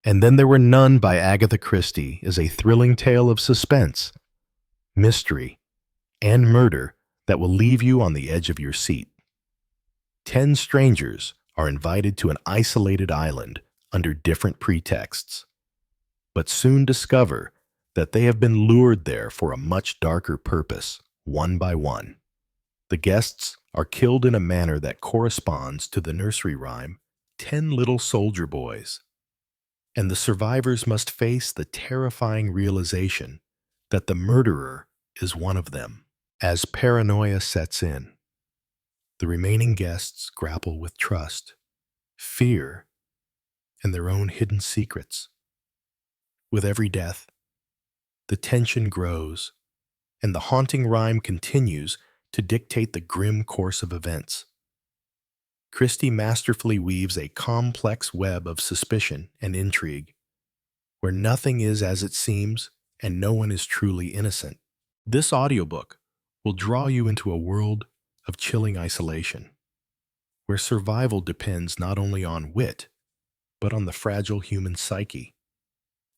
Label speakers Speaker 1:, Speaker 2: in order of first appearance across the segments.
Speaker 1: And Then There Were None by Agatha Christie is a thrilling tale of suspense, mystery, and murder that will leave you on the edge of your seat. 10 strangers are invited to an isolated island under different pretexts, but soon discover that they have been lured there for a much darker purpose, one by one. The guests are killed in a manner that corresponds to the nursery rhyme, 10 Little Soldier Boys, and the survivors must face the terrifying realization that the murderer is one of them. As paranoia sets in, the remaining guests grapple with trust, fear, and their own hidden secrets. With every death, the tension grows, and the haunting rhyme continues to dictate the grim course of events. Christie masterfully weaves a complex web of suspicion and intrigue, where nothing is as it seems and no one is truly innocent. This audiobook will draw you into a world of chilling isolation, where survival depends not only on wit, but on the fragile human psyche.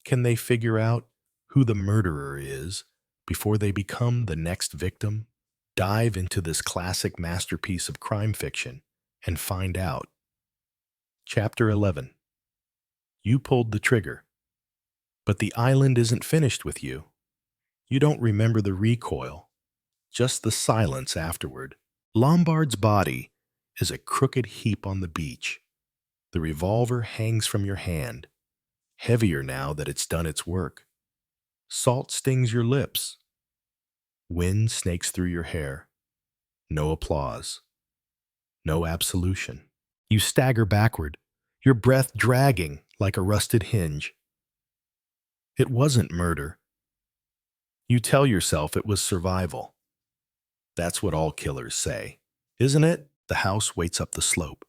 Speaker 1: Can they figure out who the murderer is before they become the next victim? Dive into this classic masterpiece of crime fiction and find out. Chapter 11. You pulled the trigger, but the island isn't finished with you. You don't remember the recoil, just the silence afterward. Lombard's body is a crooked heap on the beach. The revolver hangs from your hand, heavier now that it's done its work. Salt stings your lips. Wind snakes through your hair. No applause. No absolution. You stagger backward, your breath dragging like a rusted hinge. It wasn't murder. You tell yourself it was survival. That's what all killers say, isn't it? The house waits up the slope,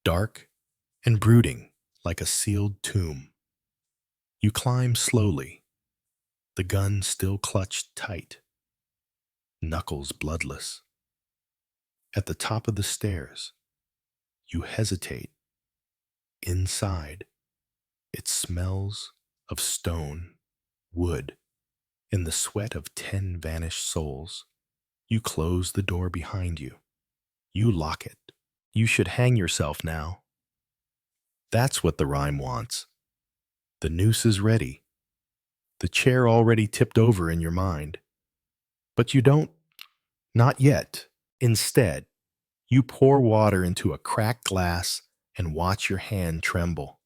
Speaker 1: dark and brooding like a sealed tomb. You climb slowly, the gun still clutched tight, knuckles bloodless. At the top of the stairs, you hesitate. Inside, it smells of stone, wood, and the sweat of 10 vanished souls. You close the door behind you. You lock it. You should hang yourself now. That's what the rhyme wants. The noose is ready. The chair already tipped over in your mind. But you don't. Not yet. Instead, you pour water into a cracked glass and watch your hand tremble.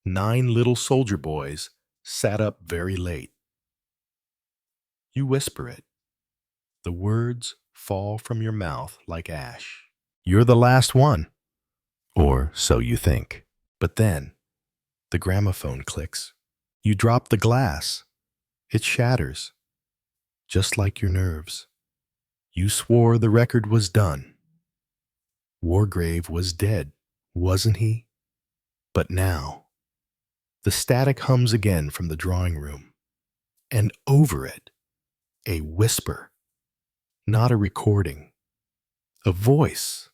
Speaker 1: 9 little soldier boys sat up very late. You whisper it. The words fall from your mouth like ash. You're the last one. Or so you think. But then, the gramophone clicks. You drop the glass. It shatters. Just like your nerves. You swore the record was done. Wargrave was dead, wasn't he? But now, the static hums again from the drawing room. And over it, a whisper. Not a recording. A voice.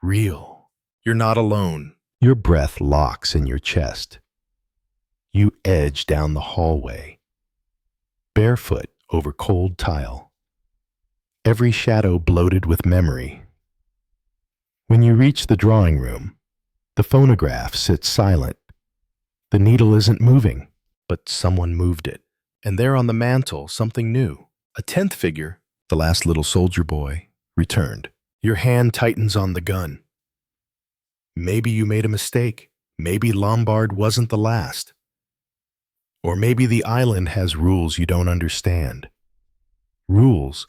Speaker 1: Real. You're not alone. Your breath locks in your chest. You edge down the hallway, barefoot over cold tile, every shadow bloated with memory. When you reach the drawing room, the phonograph sits silent. The needle isn't moving, but someone moved it. And there on the mantel, something new. A 10th figure, the last little soldier boy, returned. Your hand tightens on the gun. Maybe you made a mistake. Maybe Lombard wasn't the last. Or maybe the island has rules you don't understand. Rules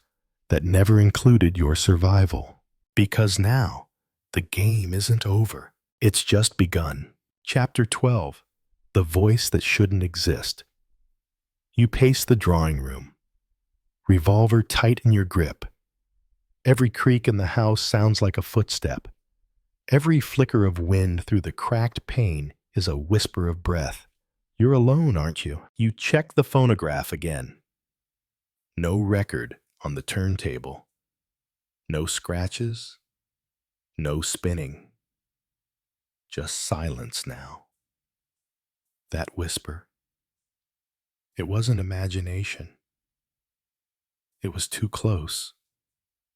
Speaker 1: that never included your survival. Because now, the game isn't over. It's just begun. Chapter 12. The Voice That Shouldn't Exist. You pace the drawing room. Revolver tight in your grip. Every creak in the house sounds like a footstep. Every flicker of wind through the cracked pane is a whisper of breath. You're alone, aren't you? You check the phonograph again. No record on the turntable. No scratches. No spinning. Just silence now. That whisper. It wasn't imagination. It was too close,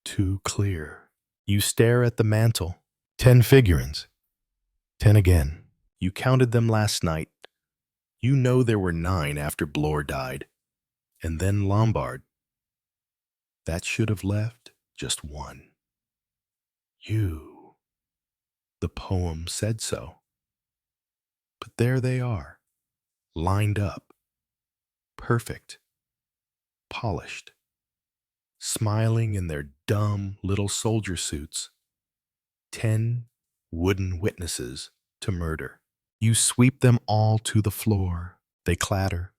Speaker 1: too clear. You stare at the mantel. 10 figurines. 10 again. You counted them last night. You know there were 9 after Blore died. And then Lombard. That should have left just 1. You. The poem said so. But there they are, lined up, perfect, polished, smiling in their dumb little soldier suits. 10 wooden witnesses to murder. You sweep them all to the floor. They clatter,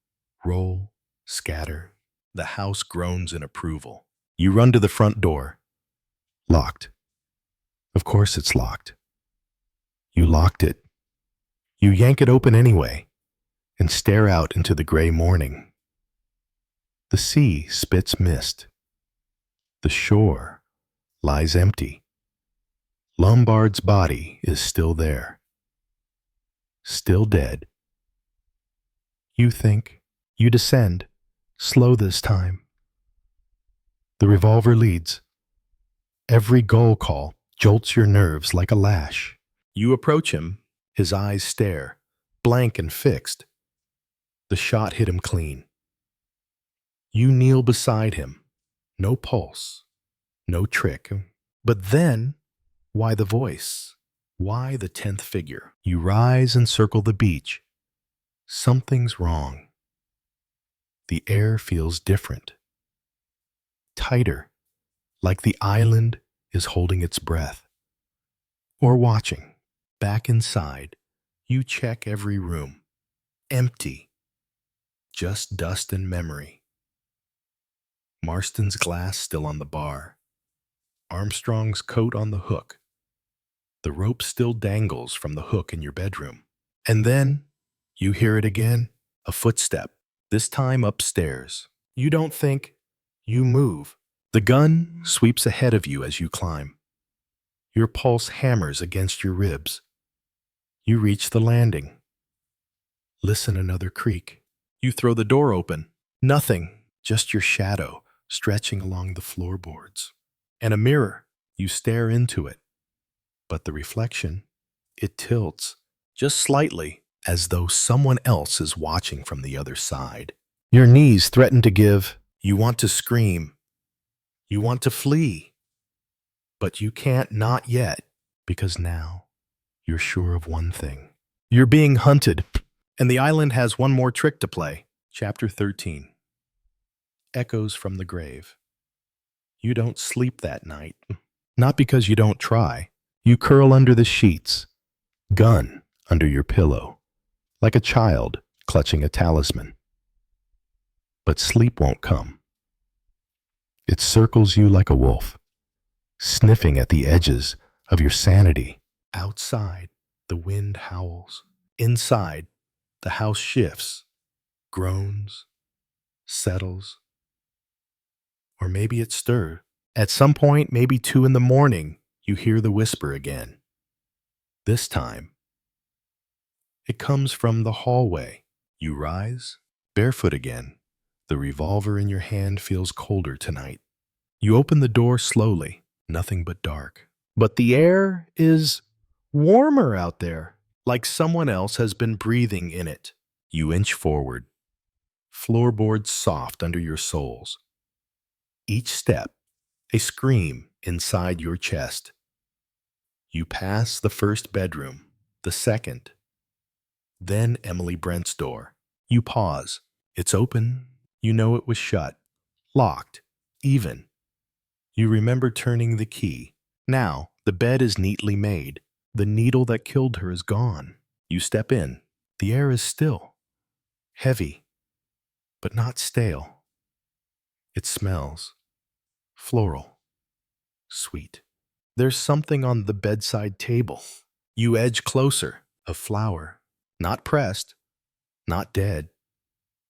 Speaker 1: roll, scatter. The house groans in approval. You run to the front door. Locked. Of course it's locked. You locked it. You yank it open anyway and stare out into the gray morning. The sea spits mist. The shore lies empty. Lombard's body is still there. Still dead. You think. You descend. Slow this time. The revolver leads. Every goal call jolts your nerves like a lash. You approach him. His eyes stare, blank and fixed. The shot hit him clean. You kneel beside him. No pulse. No trick. But then, why the voice? Why the 10th figure? You rise and circle the beach. Something's wrong. The air feels different. Tighter, like the island is holding its breath. Or watching. Back inside, you check every room. Empty. Just dust and memory. Marston's glass still on the bar. Armstrong's coat on the hook. The rope still dangles from the hook in your bedroom. And then, you hear it again. A footstep. This time upstairs. You don't think. You move. The gun sweeps ahead of you as you climb. Your pulse hammers against your ribs. You reach the landing. Listen, another creak. You throw the door open. Nothing, just your shadow stretching along the floorboards. And a mirror. You stare into it. But the reflection, it tilts, just slightly, as though someone else is watching from the other side. Your knees threaten to give. You want to scream. You want to flee. But you can't, not yet, because now you're sure of one thing. You're being hunted, and the island has one more trick to play. Chapter 13. Echoes from the grave. You don't sleep that night. Not because you don't try. You curl under the sheets, gun under your pillow, like a child clutching a talisman. But sleep won't come. It circles you like a wolf, sniffing at the edges of your sanity. Outside, the wind howls. Inside, the house shifts, groans, settles. Or maybe it stirs. At some point, maybe 2 in the morning, you hear the whisper again. This time, it comes from the hallway. You rise, barefoot again. The revolver in your hand feels colder tonight. You open the door slowly, nothing but dark. But the air is warmer out there, like someone else has been breathing in it. You inch forward, floorboards soft under your soles. Each step, a scream inside your chest. You pass the first bedroom, the second, then Emily Brent's door. You pause. It's open. You know it was shut, locked, even. You remember turning the key. Now, the bed is neatly made. The needle that killed her is gone. You step in. The air is still, heavy, but not stale. It smells floral, sweet. There's something on the bedside table. You edge closer. A flower, not pressed, not dead,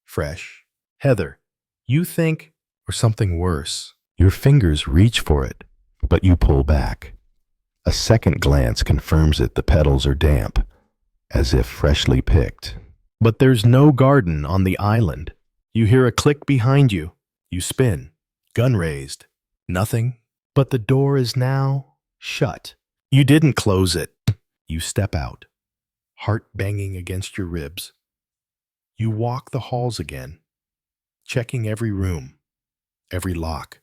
Speaker 1: fresh. Heather, you think, or something worse. Your fingers reach for it, but you pull back. A second glance confirms it. The petals are damp, as if freshly picked. But there's no garden on the island. You hear a click behind you. You spin, gun raised. Nothing. But the door is now shut. You didn't close it. You step out, heart banging against your ribs. You walk the halls again, checking every room, every lock,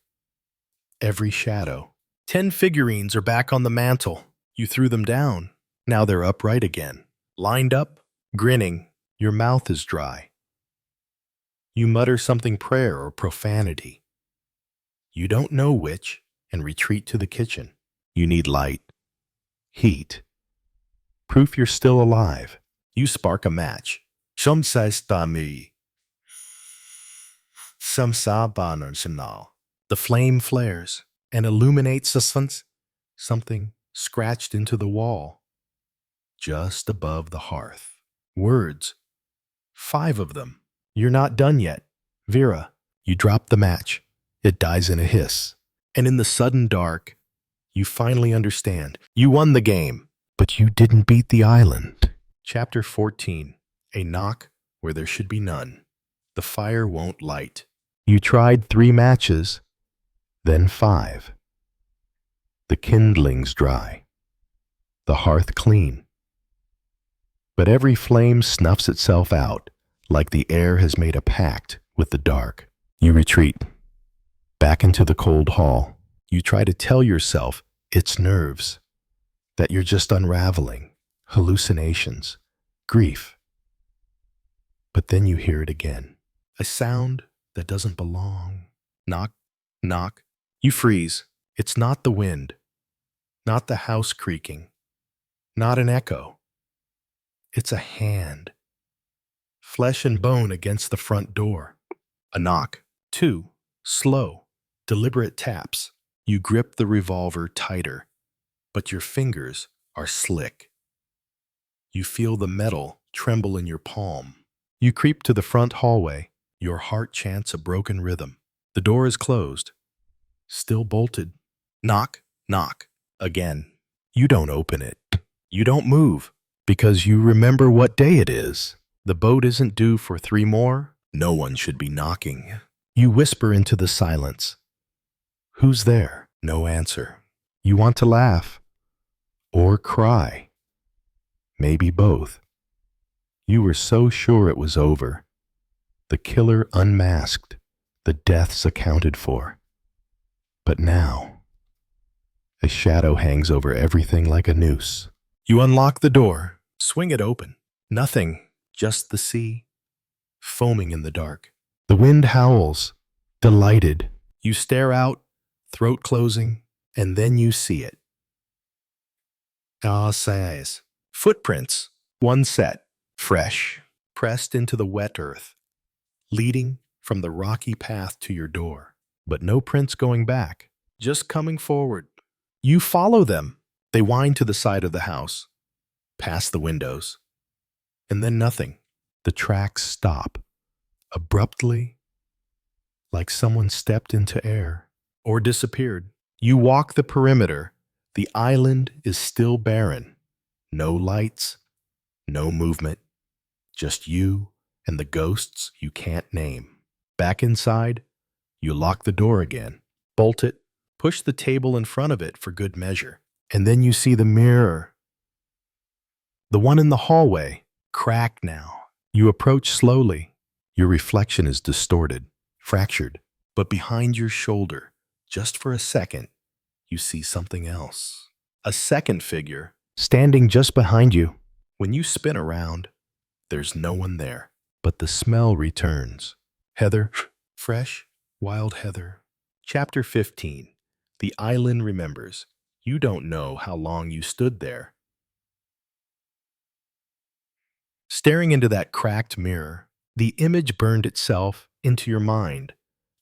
Speaker 1: every shadow. 10 figurines are back on the mantel. You threw them down. Now they're upright again, lined up, grinning. Your mouth is dry. You mutter something prayer or profanity. You don't know which, and retreat to the kitchen. You need light, heat, proof you're still alive. You spark a match. Some says me. Some sabanal. The flame flares and illuminates something scratched into the wall, just above the hearth. Words. 5 of them. You're not done yet. Vera. You drop the match. It dies in a hiss. And in the sudden dark, you finally understand. You won the game, but you didn't beat the island. Chapter 14. A knock where there should be none. The fire won't light. You tried 3 matches, then 5. The kindlings dry, the hearth clean. But every flame snuffs itself out, like the air has made a pact with the dark. You retreat, back into the cold hall. You try to tell yourself it's nerves, that you're just unraveling, hallucinations, grief. But then you hear it again, a sound that doesn't belong. Knock, knock. You freeze. It's not the wind, not the house creaking, not an echo. It's a hand, flesh and bone against the front door. A knock. 2, slow, deliberate taps. You grip the revolver tighter, but your fingers are slick. You feel the metal tremble in your palm. You creep to the front hallway. Your heart chants a broken rhythm. The door is closed, still bolted. Knock, knock, again. You don't open it. You don't move, because you remember what day it is. The boat isn't due for 3 more. No one should be knocking. You whisper into the silence. Who's there? No answer. You want to laugh or cry. Maybe both. You were so sure it was over. The killer unmasked, the deaths accounted for. But now, a shadow hangs over everything like a noose. You unlock the door, swing it open. Nothing, just the sea, foaming in the dark. The wind howls, delighted. You stare out, throat closing, and then you see it. Says. Footprints, 1 set, fresh, pressed into the wet earth, leading from the rocky path to your door. But no prints going back, just coming forward. You follow them. They wind to the side of the house, past the windows, and then nothing. The tracks stop, abruptly, like someone stepped into air or disappeared. You walk the perimeter. The island is still barren. No lights, no movement, just you and the ghosts you can't name. Back inside, you lock the door again, bolt it, push the table in front of it for good measure. And then you see the mirror. The one in the hallway, cracked now. You approach slowly. Your reflection is distorted, fractured. But behind your shoulder, just for a second, you see something else. A second figure, standing just behind you. When you spin around, there's no one there. But the smell returns. Heather, fresh, wild heather. Chapter 15. The island remembers. You don't know how long you stood there, staring into that cracked mirror. The image burned itself into your mind,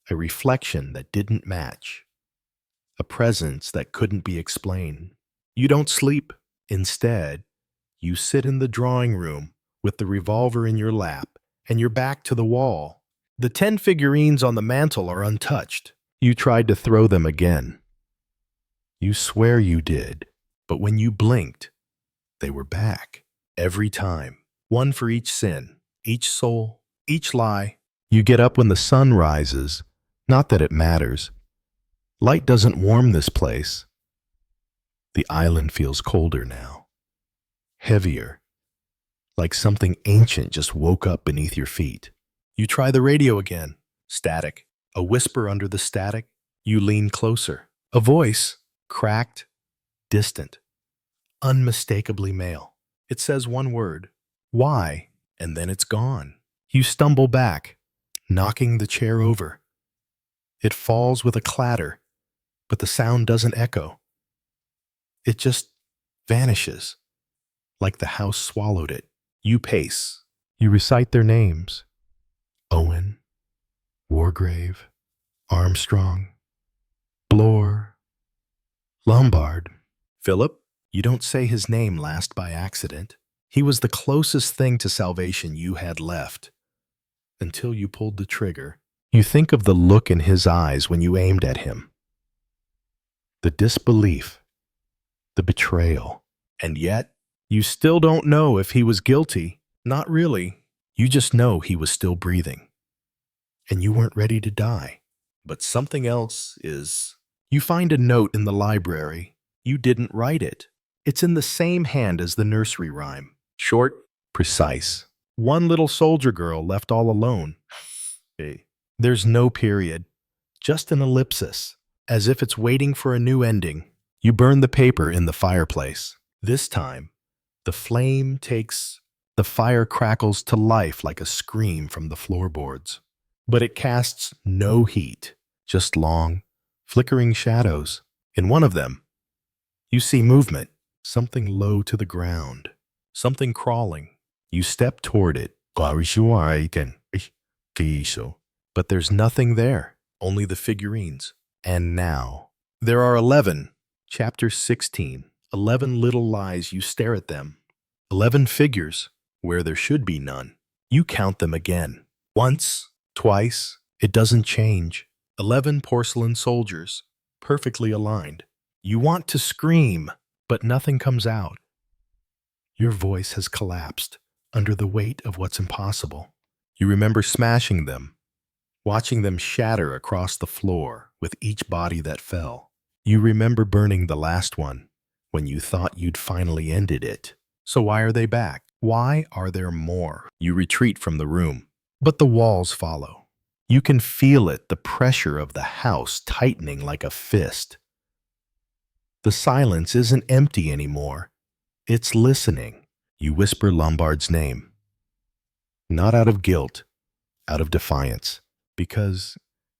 Speaker 1: a reflection that didn't match, a presence that couldn't be explained. You don't sleep. Instead, you sit in the drawing room with the revolver in your lap and your back to the wall. The 10 figurines on the mantel are untouched. You tried to throw them again. You swear you did, but when you blinked, they were back. Every time. 1 for each sin. each soul, each lie. You get up when the sun rises. Not that it matters. Light doesn't warm this place. The island feels colder now. Heavier. Like something ancient just woke up beneath your feet. You try the radio again. Static. A whisper under the static. You lean closer. A voice. Cracked. Distant. Unmistakably male. It says one word. Why? And then it's gone. You stumble back, knocking the chair over. It falls with a clatter, but the sound doesn't echo. It just vanishes, like the house swallowed it. You pace. You recite their names. Owen, Wargrave, Armstrong, Bloor, Lombard. Philip, you don't say his name last by accident. He was the closest thing to salvation you had left. Until you pulled the trigger. You think of the look in his eyes when you aimed at him. The disbelief. The betrayal. And yet, you still don't know if he was guilty. Not really. You just know he was still breathing. And you weren't ready to die. But something else is. You find a note in the library. You didn't write it. It's in the same hand as the nursery rhyme. Short, precise. One little soldier girl left all alone. There's no period. Just an ellipsis. As if it's waiting for a new ending. You burn the paper in the fireplace. This time, the flame takes. The fire crackles to life like a scream from the floorboards. But it casts no heat. Just long, flickering shadows. In one of them, you see movement. Something low to the ground. Something crawling. You step toward it. But there's nothing there. Only the figurines. And now, there are 11. Chapter 16. 11 little lies. You stare at them. 11 figures, where there should be none. You count them again. Once, twice, it doesn't change. 11 porcelain soldiers, perfectly aligned. You want to scream, but nothing comes out. Your voice has collapsed under the weight of what's impossible. You remember smashing them, watching them shatter across the floor with each body that fell. You remember burning the last one when you thought you'd finally ended it. So why are they back? Why are there more? You retreat from the room, but the walls follow. You can feel it, the pressure of the house tightening like a fist. The silence isn't empty anymore. It's listening. You whisper Lombard's name. Not out of guilt, out of defiance, because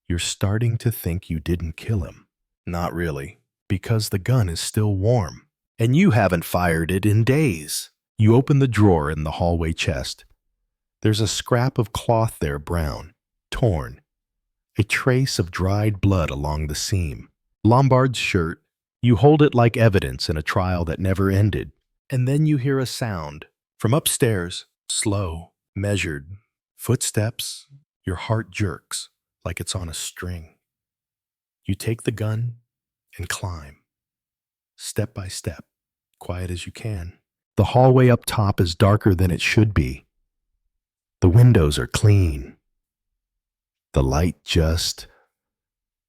Speaker 1: you're starting to think you didn't kill him. Not really, because the gun is still warm, and you haven't fired it in days. You open the drawer in the hallway chest. There's a scrap of cloth there, brown, torn, a trace of dried blood along the seam. Lombard's shirt. You hold it like evidence in a trial that never ended. And then you hear a sound from upstairs, slow, measured, footsteps. Your heart jerks like it's on a string. You take the gun and climb, step by step, quiet as you can. The hallway up top is darker than it should be. The windows are clean. The light just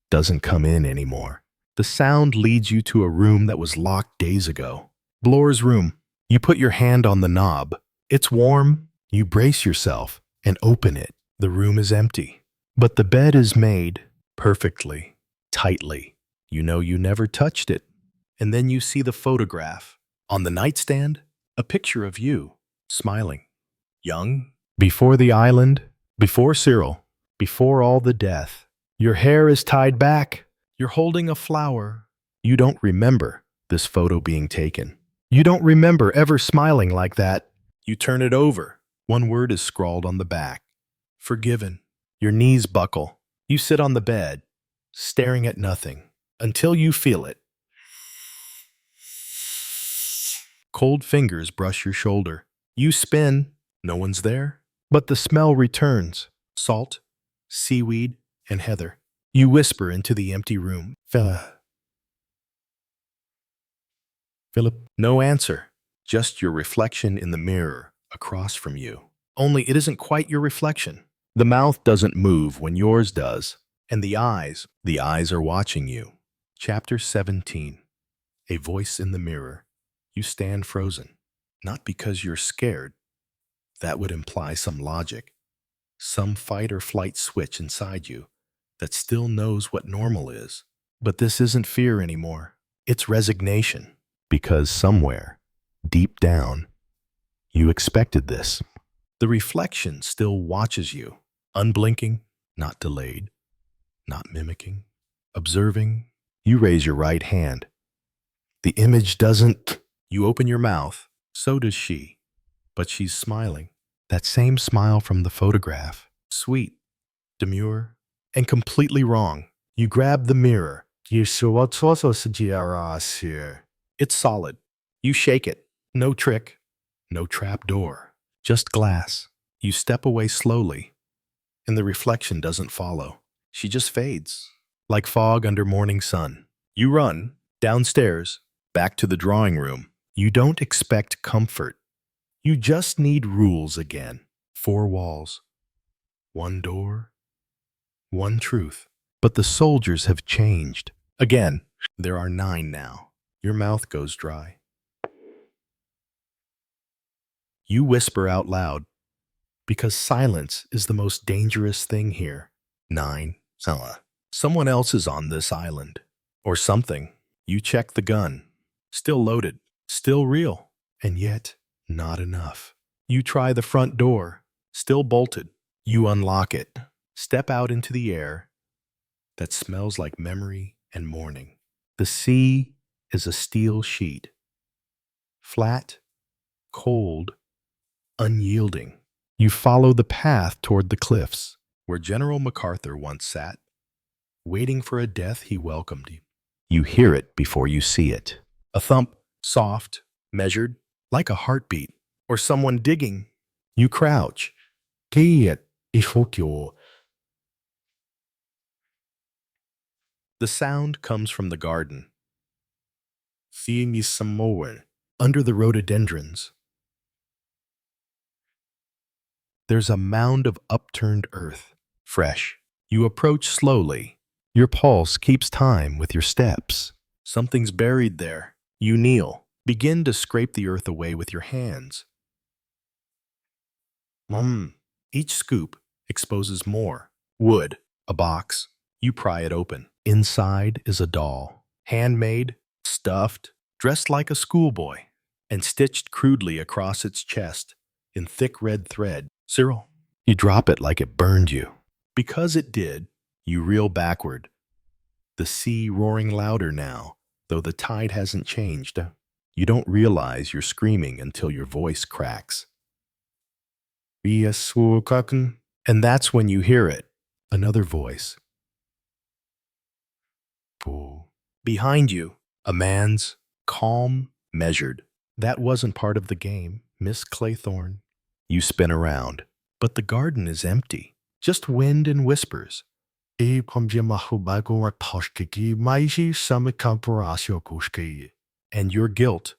Speaker 1: doesn't come in anymore. The sound leads you to a room that was locked days ago. Bloor's room. You put your hand on the knob. It's warm. You brace yourself and open it. The room is empty. But the bed is made perfectly, tightly. You know you never touched it. And then you see the photograph. On the nightstand, a picture of you, smiling. Young, before the island, before Cyril, before all the death. Your hair is tied back. You're holding a flower. You don't remember this photo being taken. You don't remember ever smiling like that. You turn it over. One word is scrawled on the back. Forgiven. Your knees buckle. You sit on the bed, staring at nothing, until you feel it. Cold fingers brush your shoulder. You spin. No one's there. But the smell returns. Salt, seaweed, and heather. You whisper into the empty room. Philip. No answer. Just your reflection in the mirror across from you. only it isn't quite your reflection. The mouth doesn't move when yours does, and the eyes are watching you. Chapter 17. A voice in the mirror. You stand frozen, not because you're scared. That would imply some logic, some fight or flight switch inside you that still knows what normal is. But this isn't fear anymore. It's resignation, because somewhere, deep down, you expected this. The reflection still watches you, unblinking, not delayed, not mimicking, observing. You raise your right hand. The image doesn't. You open your mouth. So does she. But she's smiling. That same smile from the photograph. Sweet, demure, and completely wrong. You grab the mirror. It's solid. You shake it. No trick. No trap door. Just glass. You step away slowly, and the reflection doesn't follow. She just fades, like fog under morning sun. You run, downstairs, back to the drawing room. You don't expect comfort. You just need rules again. 4 walls, 1 door, 1 truth. But the soldiers have changed. Again, there are 9 now. Your mouth goes dry. You whisper out loud, because silence is the most dangerous thing here. 9. Someone else is on this island. Or something. You check the gun. Still loaded. Still real. And yet, not enough. You try the front door. Still bolted. You unlock it. Step out into the air that smells like memory and morning. The sea is a steel sheet. Flat, cold, unyielding. You follow the path toward the cliffs, where General MacArthur once sat, waiting for a death he welcomed. You hear it before you see it. A thump, soft, measured, like a heartbeat, or someone digging. You crouch. The sound comes from the garden. Under the rhododendrons. There's a mound of upturned earth, fresh. You approach slowly. Your pulse keeps time with your steps. Something's buried there. You kneel. Begin to scrape the earth away with your hands. Each scoop exposes more. Wood, a box. You pry it open. Inside is a doll. Handmade, stuffed, dressed like a schoolboy, and stitched crudely across its chest in thick red thread. Cyril, you drop it like it burned you. Because it did, you reel backward. The sea roaring louder now, though the tide hasn't changed. You don't realize you're screaming until your voice cracks. And that's when you hear it. Another voice. Behind you, a man's, calm, measured. That wasn't part of the game, Miss Claythorne. You spin around, but the garden is empty. Just wind and whispers. And your guilt,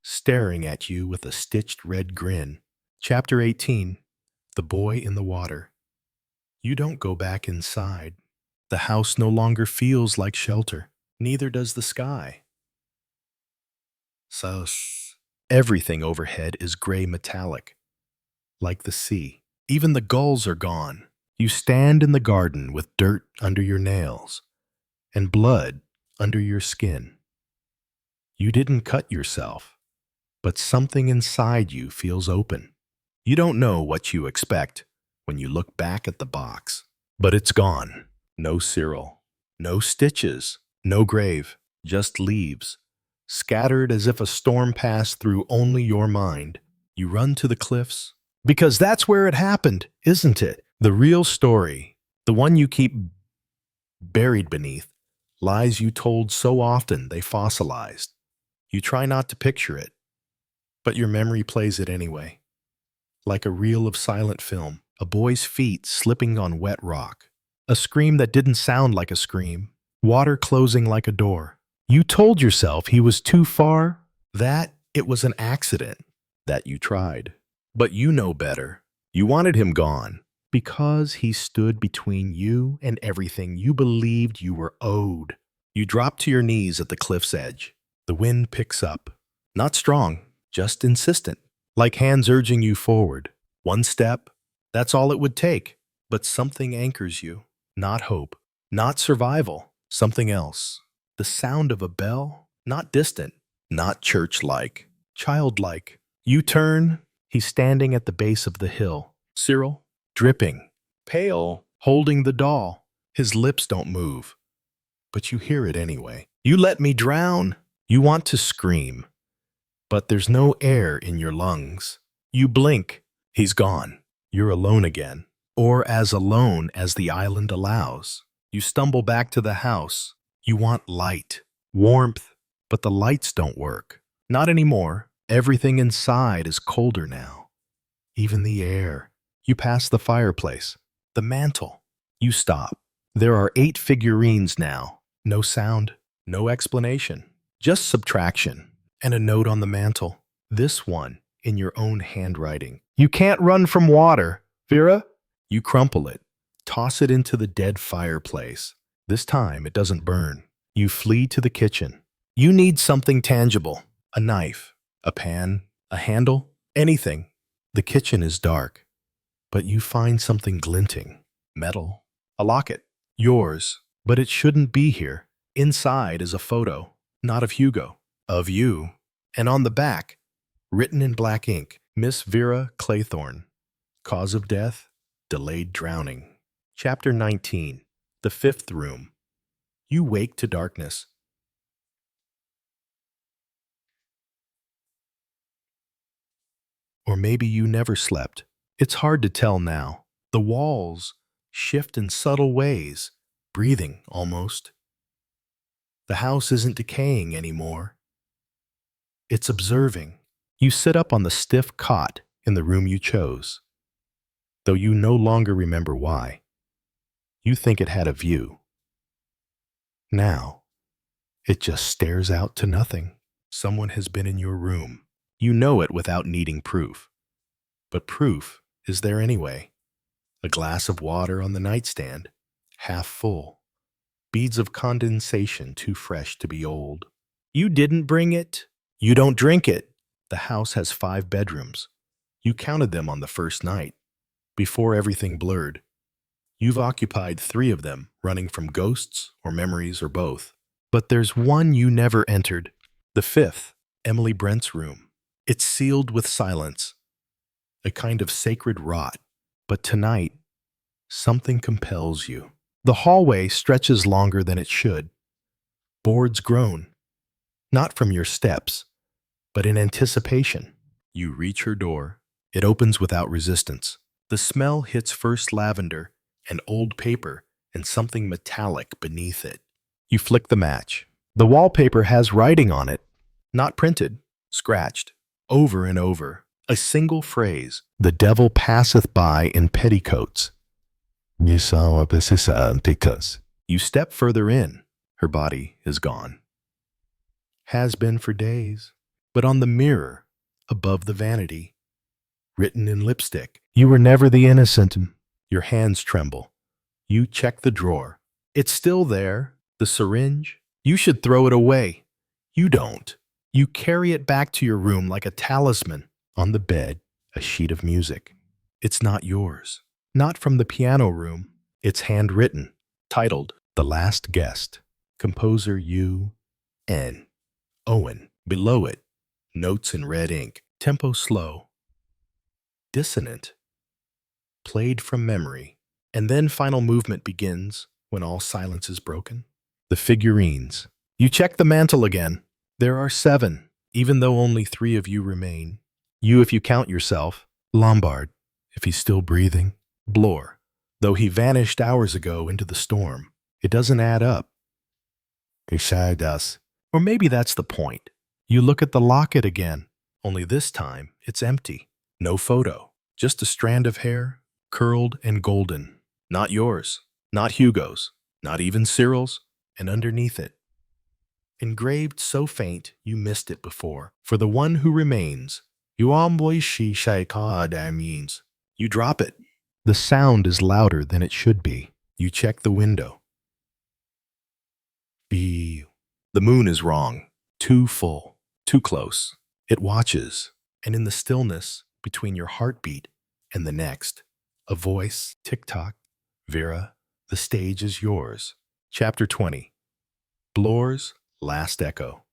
Speaker 1: staring at you with a stitched red grin. Chapter 18. The Boy in the Water. You don't go back inside. The house no longer feels like shelter. Neither does the sky. Everything overhead is gray metallic, like the sea. Even the gulls are gone. You stand in the garden with dirt under your nails and blood under your skin. You didn't cut yourself, but something inside you feels open. You don't know what you expect when you look back at the box, but it's gone. No Cyril, no stitches, no grave, just leaves, scattered as if a storm passed through only your mind. You run to the cliffs, because that's where it happened, isn't it? The real story, the one you keep buried beneath, lies you told so often they fossilized. You try not to picture it, but your memory plays it anyway. Like a reel of silent film, a boy's feet slipping on wet rock, a scream that didn't sound like a scream, water closing like a door. You told yourself he was too far, that it was an accident, that you tried. But you know better. You wanted him gone because he stood between you and everything you believed you were owed. You drop to your knees at the cliff's edge. The wind picks up. Not strong, just insistent, like hands urging you forward. One step, that's all it would take. But something anchors you. Not hope, not survival, something else. The sound of a bell, not distant, not church-like, childlike. You turn, he's standing at the base of the hill. Cyril, dripping, pale, holding the doll. His lips don't move, but you hear it anyway. You let me drown. You want to scream, but there's no air in your lungs. You blink. He's gone. You're alone again, or as alone as the island allows. You stumble back to the house. You want light, warmth, but the lights don't work. Not anymore. Everything inside is colder now. Even the air. You pass the fireplace, the mantle. You stop. There are 8 figurines now. No sound, no explanation. Just subtraction and a note on the mantle. This one in your own handwriting. You can't run from water, Vera. You crumple it, toss it into the dead fireplace. This time it doesn't burn. You flee to the kitchen. You need something tangible. A knife, a pan, a handle, anything. The kitchen is dark, but you find something glinting. Metal, a locket. Yours, but it shouldn't be here. Inside is a photo, not of Hugo, of you. And on the back, written in black ink, Miss Vera Claythorne. Cause of death, delayed drowning. Chapter 19, The Fifth Room. You wake to darkness. Or maybe you never slept. It's hard to tell now. The walls shift in subtle ways, breathing almost. The house isn't decaying anymore. It's observing. You sit up on the stiff cot in the room you chose, though you no longer remember why. You think it had a view. Now, it just stares out to nothing. Someone has been in your room. You know it without needing proof. But proof is there anyway. A glass of water on the nightstand, half full. Beads of condensation too fresh to be old. You didn't bring it. You don't drink it. The house has 5 bedrooms. You counted them on the first night, before everything blurred. You've occupied 3 of them, running from ghosts or memories or both. But there's one you never entered. The 5th, Emily Brent's room. It's sealed with silence, a kind of sacred rot. But tonight, something compels you. The hallway stretches longer than it should. Boards groan, not from your steps, but in anticipation. You reach her door. It opens without resistance. The smell hits first lavender and old paper and something metallic beneath it. You flick the match. The wallpaper has writing on it, not printed, scratched, over and over. A single phrase, "The devil passeth by in petticoats." You saw this is because. You step further in. Her body is gone. Has been for days. But on the mirror, above the vanity, written in lipstick, "You were never the innocent." Your hands tremble. You check the drawer. It's still there. The syringe. You should throw it away. You don't. You carry it back to your room like a talisman. On the bed, a sheet of music. It's not yours. Not from the piano room. It's handwritten, titled "The Last Guest." Composer U.N. Owen. Below it, notes in red ink. Tempo slow. Dissonant. Played from memory. And then final movement begins when all silence is broken. The figurines. You check the mantle again. There are 7, even though only 3 of you remain. You if you count yourself. Lombard, if he's still breathing. Bloor, though he vanished hours ago into the storm. It doesn't add up. It sure does. Or maybe that's the point. You look at the locket again, only this time it's empty. No photo, just a strand of hair, curled and golden. Not yours, not Hugo's, not even Cyril's, and underneath it, engraved so faint you missed it before. For the one who remains, means. You drop it. The sound is louder than it should be. You check the window. The moon is wrong. Too full. Too close. It watches, and in the stillness between your heartbeat and the next, a voice, tick-tock, Vera, the stage is yours. Chapter 20. Bloor's Last Echo.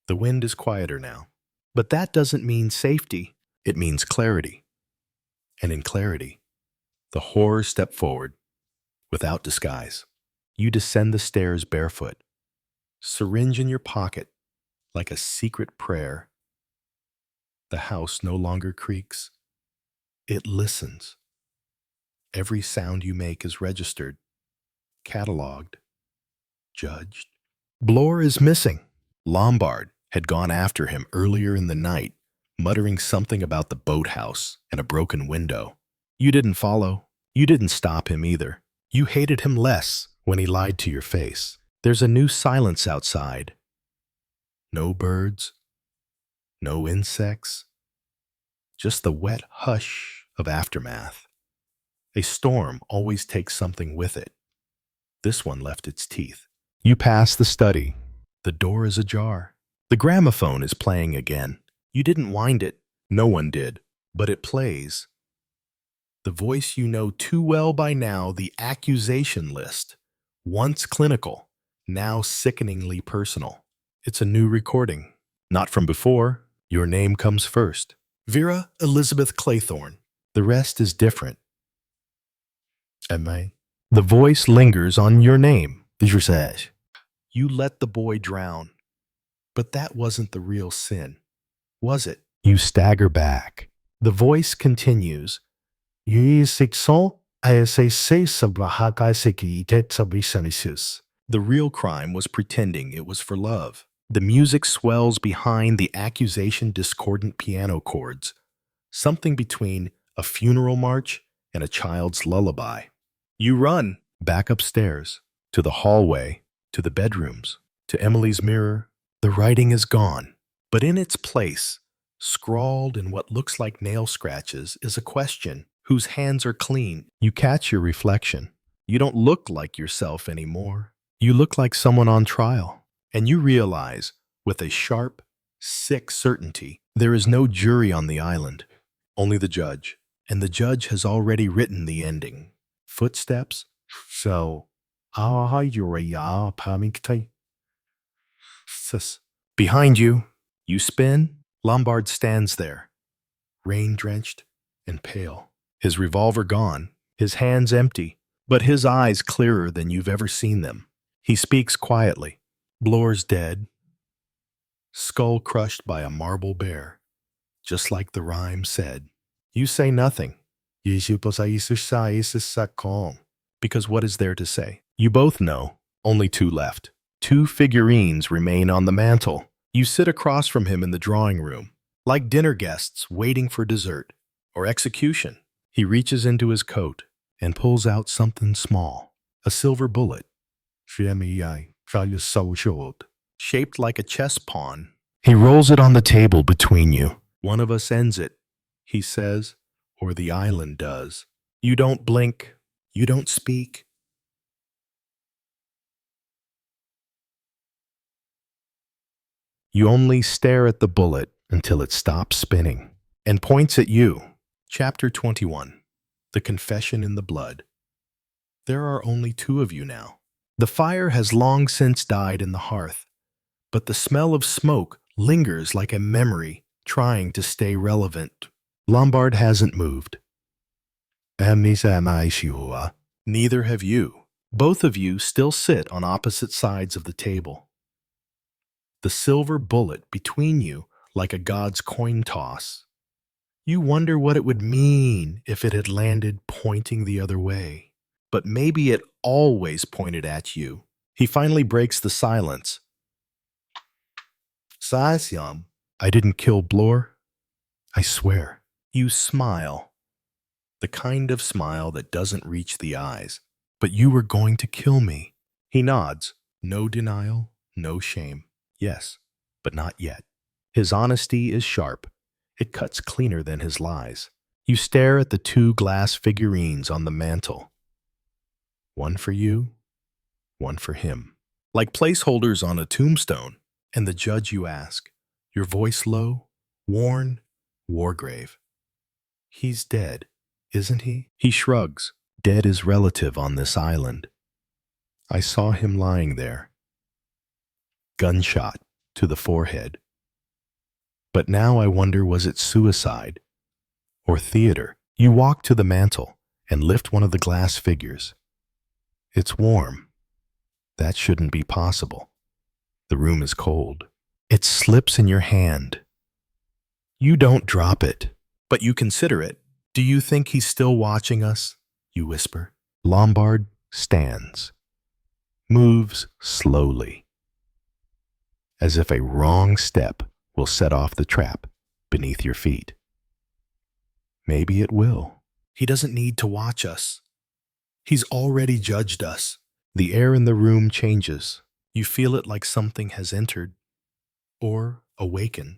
Speaker 1: The wind is quieter now, but that doesn't mean safety. It means clarity. And in clarity, the horrors step forward, without disguise. You descend the stairs barefoot, syringe in your pocket, like a secret prayer. The house no longer creaks. It listens. Every sound you make is registered, cataloged, judged. Bloor is missing. Lombard had gone after him earlier in the night, muttering something about the boathouse and a broken window. You didn't follow. You didn't stop him either. You hated him less when he lied to your face. There's a new silence outside. No birds, no insects, just the wet hush of aftermath. A storm always takes something with it. This one left its teeth. You pass the study. The door is ajar. The gramophone is playing again. You didn't wind it. No one did. But it plays. The voice you know too well by now, the accusation list. Once clinical, now sickeningly personal. It's a new recording. Not from before. Your name comes first. Vera Elizabeth Claythorne. The rest is different. Am I? The voice lingers on your name. You let the boy drown. But that wasn't the real sin, was it? You stagger back. The voice continues. The real crime was pretending it was for love. The music swells behind the accusation discordant piano chords, something between a funeral march and a child's lullaby. You run back upstairs, to the hallway, to the bedrooms, to Emily's mirror. The writing is gone, but in its place, scrawled in what looks like nail scratches, is a question whose hands are clean. You catch your reflection. You don't look like yourself anymore. You look like someone on trial, and you realize, with a sharp, sick certainty, there is no jury on the island, only the judge, and the judge has already written the ending. Footsteps. Behind you, you spin. Lombard stands there, rain-drenched and pale, his revolver gone, his hands empty, but his eyes clearer than you've ever seen them. He speaks quietly. Bloor's dead, skull crushed by a marble bear, just like the rhyme said. You say nothing. Because what is there to say? You both know. Only two left. Two figurines remain on the mantel. You sit across from him in the drawing room, like dinner guests waiting for dessert or execution. He reaches into his coat and pulls out something small, a silver bullet, shaped like a chess pawn. He rolls it on the table between you. One of us ends it, he says, or the island does. You don't blink. You don't speak. You only stare at the bullet until it stops spinning and points at you. Chapter 21. The Confession in the Blood. There are only two of you now. The fire has long since died in the hearth, but the smell of smoke lingers like a memory trying to stay relevant. Lombard hasn't moved. Neither have you. Both of you still sit on opposite sides of the table. The silver bullet between you like a god's coin toss. You wonder what it would mean if it had landed pointing the other way. But maybe it always pointed at you. He finally breaks the silence. I didn't kill Bloor. I swear. You smile. The kind of smile that doesn't reach the eyes. But you were going to kill me. He nods. No denial, no shame. Yes, but not yet. His honesty is sharp. It cuts cleaner than his lies. You stare at the two glass figurines on the mantel. One for you, one for him. Like placeholders on a tombstone. And the judge you ask, your voice low, worn, Wargrave. He's dead, isn't he? He shrugs. Dead is relative on this island. I saw him lying there. Gunshot to the forehead. But now I wonder, was it suicide or theater? You walk to the mantel and lift one of the glass figures. It's warm. That shouldn't be possible. The room is cold. It slips in your hand. You don't drop it, but you consider it. Do you think he's still watching us? You whisper. Lombard stands, moves slowly, as if a wrong step will set off the trap beneath your feet. Maybe it will. He doesn't need to watch us. He's already judged us. The air in the room changes. You feel it like something has entered or awakened.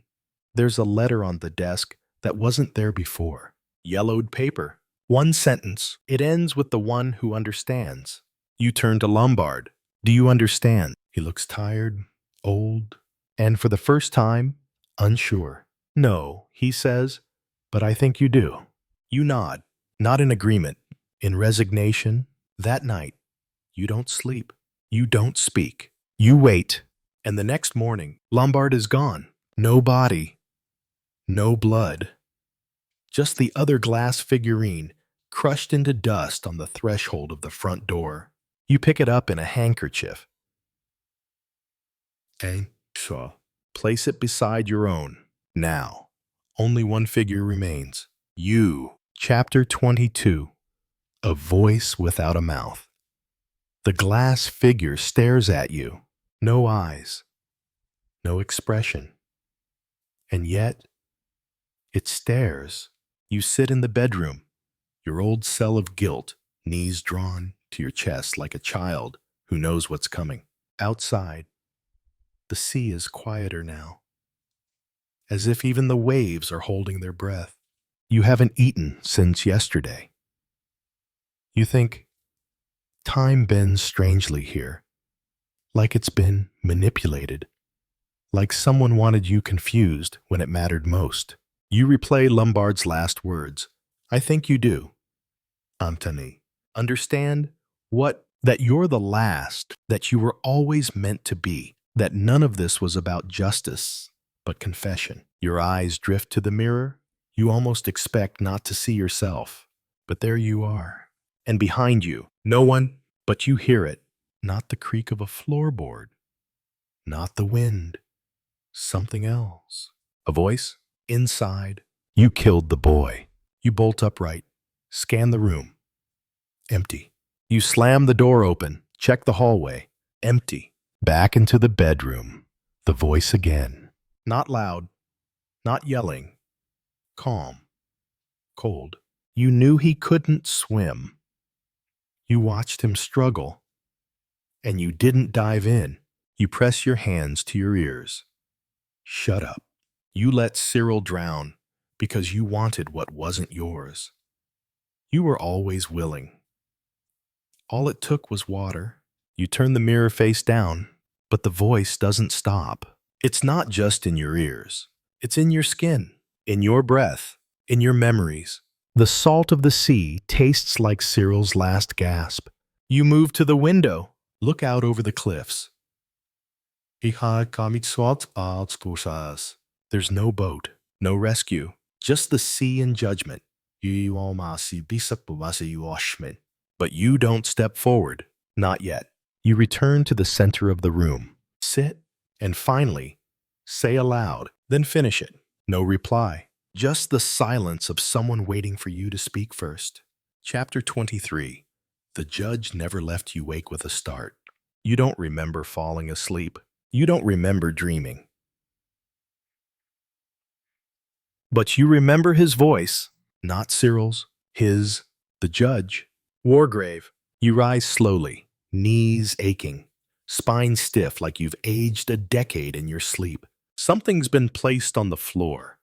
Speaker 1: There's a letter on the desk that wasn't there before. Yellowed paper. One sentence. It ends with the one who understands. You turn to Lombard. Do you understand? He looks tired, old, and for the first time, unsure. No, he says, but I think you do. You nod, not in agreement, in resignation. That night, you don't sleep. You don't speak. You wait. And the next morning, Lombard is gone. No body. No blood. Just the other glass figurine crushed into dust on the threshold of the front door. You pick it up in a handkerchief. Place it beside your own. Now, only one figure remains. You. Chapter 22. A voice without a mouth. The glass figure stares at you. No eyes. No expression. And yet, it stares. You sit in the bedroom, your old cell of guilt, knees drawn to your chest like a child who knows what's coming. Outside, the sea is quieter now, as if even the waves are holding their breath. You haven't eaten since yesterday. You think, time bends strangely here, like it's been manipulated, like someone wanted you confused when it mattered most. You replay Lombard's last words. I think you do. Antony, understand what? That you're the last, that you were always meant to be, that none of this was about justice, but confession. Your eyes drift to the mirror. You almost expect not to see yourself, but there you are. And behind you, no one, but you hear it. Not the creak of a floorboard, not the wind, something else. A voice? Inside. You killed the boy. You bolt upright, scan the room. Empty. You slam the door open, check the hallway. Empty. Back into the bedroom. The voice again. Not loud, not yelling. Calm. Cold. You knew he couldn't swim. You watched him struggle. And you didn't dive in. You press your hands to your ears. Shut up. You let Cyril drown because you wanted what wasn't yours. You were always willing. All it took was water. You turn the mirror face down, but the voice doesn't stop. It's not just in your ears. It's in your skin, in your breath, in your memories. The salt of the sea tastes like Cyril's last gasp. You move to the window, look out over the cliffs. There's no boat, no rescue, just the sea in judgment. But you don't step forward, not yet. You return to the center of the room, sit, and finally, say aloud, then finish it. No reply, just the silence of someone waiting for you to speak first. Chapter 23. The judge never left you wake with a start. You don't remember falling asleep. You don't remember dreaming. But you remember his voice, not Cyril's, his, the judge. Wargrave. You rise slowly, knees aching, spine stiff like you've aged a decade in your sleep. Something's been placed on the floor,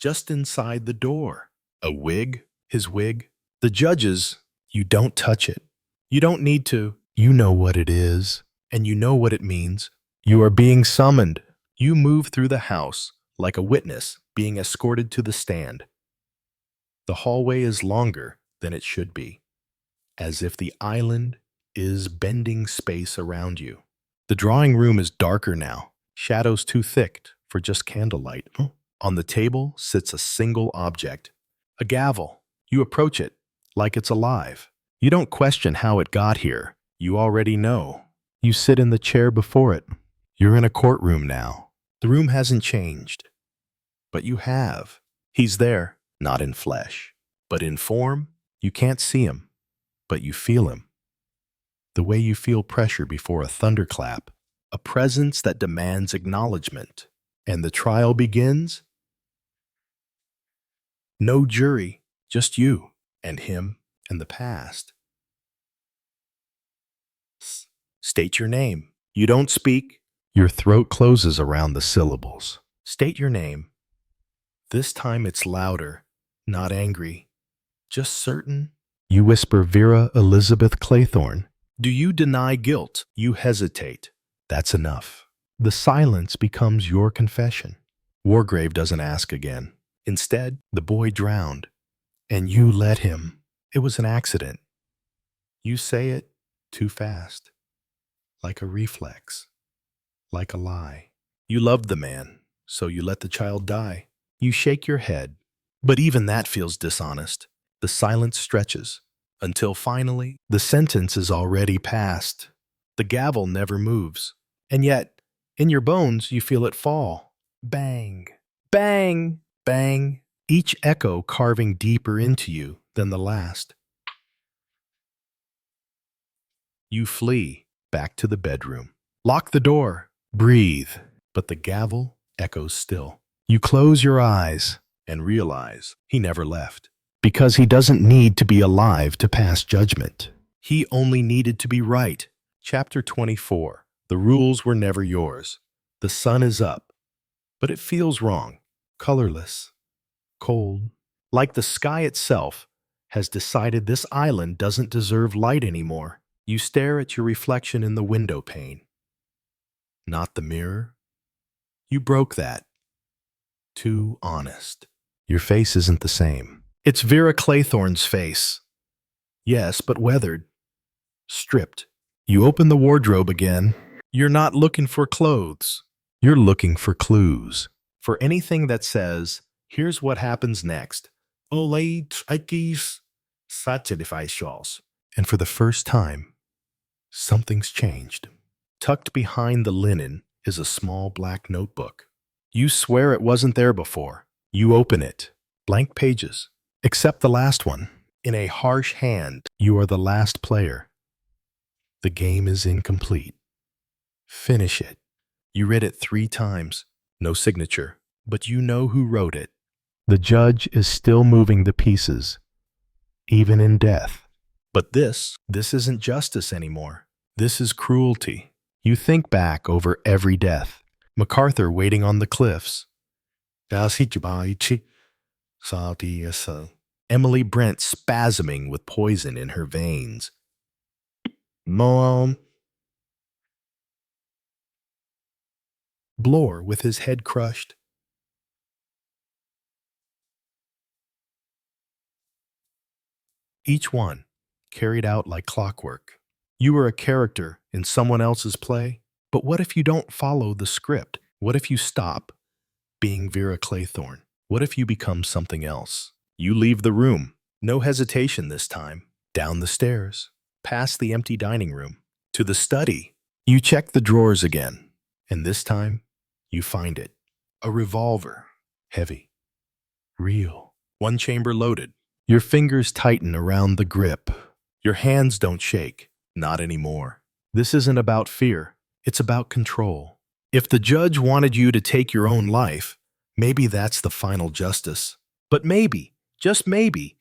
Speaker 1: just inside the door. A wig? His wig? The judge's, you don't touch it. You don't need to. You know what it is, and you know what it means. You are being summoned. You move through the house like a witness being escorted to the stand. The hallway is longer than it should be, as if the island is bending space around you. The drawing room is darker now, shadows too thick for just candlelight. On the table sits a single object, a gavel. You approach it like it's alive. You don't question how it got here. You already know. You sit in the chair before it. You're in a courtroom now. The room hasn't changed, but you have. He's there, not in flesh, but in form. You can't see him, but you feel him. The way you feel pressure before a thunderclap, a presence that demands acknowledgement. And the trial begins. No jury, just you and him and the past. State your name. You don't speak. Your throat closes around the syllables. State your name. This time it's louder, not angry, just certain. You whisper Vera Elizabeth Claythorne. Do you deny guilt? You hesitate. That's enough. The silence becomes your confession. Wargrave doesn't ask again. Instead, the boy drowned, and you let him. It was an accident. You say it too fast, like a reflex, like a lie. You loved the man, so you let the child die. You shake your head, but even that feels dishonest. The silence stretches, until finally, the sentence is already passed. The gavel never moves, and yet, in your bones, you feel it fall. Bang, bang, bang, each echo carving deeper into you than the last. You flee back to the bedroom. Lock the door. Breathe. But the gavel echoes still. You close your eyes and realize he never left. Because he doesn't need to be alive to pass judgment. He only needed to be right. Chapter 24. The rules were never yours. The sun is up, but it feels wrong. Colorless. Cold. Like the sky itself has decided this island doesn't deserve light anymore. You stare at your reflection in the window pane. Not the mirror. You broke that. Too honest. Your face isn't the same. It's Vera Claythorne's face. Yes, but weathered. Stripped. You open the wardrobe again. You're not looking for clothes. You're looking for clues. For anything that says, here's what happens next. And for the first time, something's changed. Tucked behind the linen is a small black notebook. You swear it wasn't there before. You open it. Blank pages. Except the last one. In a harsh hand, you are the last player. The game is incomplete. Finish it. You read it 3 times. No signature. But you know who wrote it. The judge is still moving the pieces, even in death. But this isn't justice anymore. This is cruelty. You think back over every death. MacArthur waiting on the cliffs. Emily Brent spasming with poison in her veins. Blore with his head crushed. Each one carried out like clockwork. You are a character in someone else's play, but what if you don't follow the script? What if you stop being Vera Claythorne? What if you become something else? You leave the room, no hesitation this time, down the stairs, past the empty dining room, to the study. You check the drawers again, and this time, you find it. A revolver, heavy, real, one chamber loaded. Your fingers tighten around the grip. Your hands don't shake, not anymore. This isn't about fear, it's about control. If the judge wanted you to take your own life, maybe that's the final justice. But maybe, just maybe,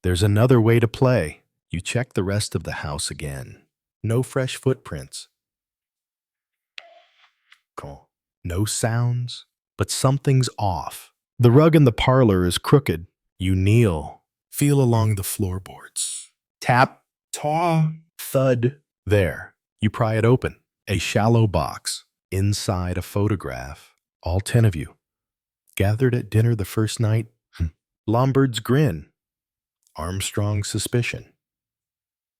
Speaker 1: there's another way to play. You check the rest of the house again. No fresh footprints. No sounds, but something's off. The rug in the parlor is crooked. You kneel, feel along the floorboards. Tap, taw, thud. There. You pry it open. A shallow box. Inside a photograph. All 10 of you. Gathered at dinner the first night. Lombard's grin. Armstrong's suspicion.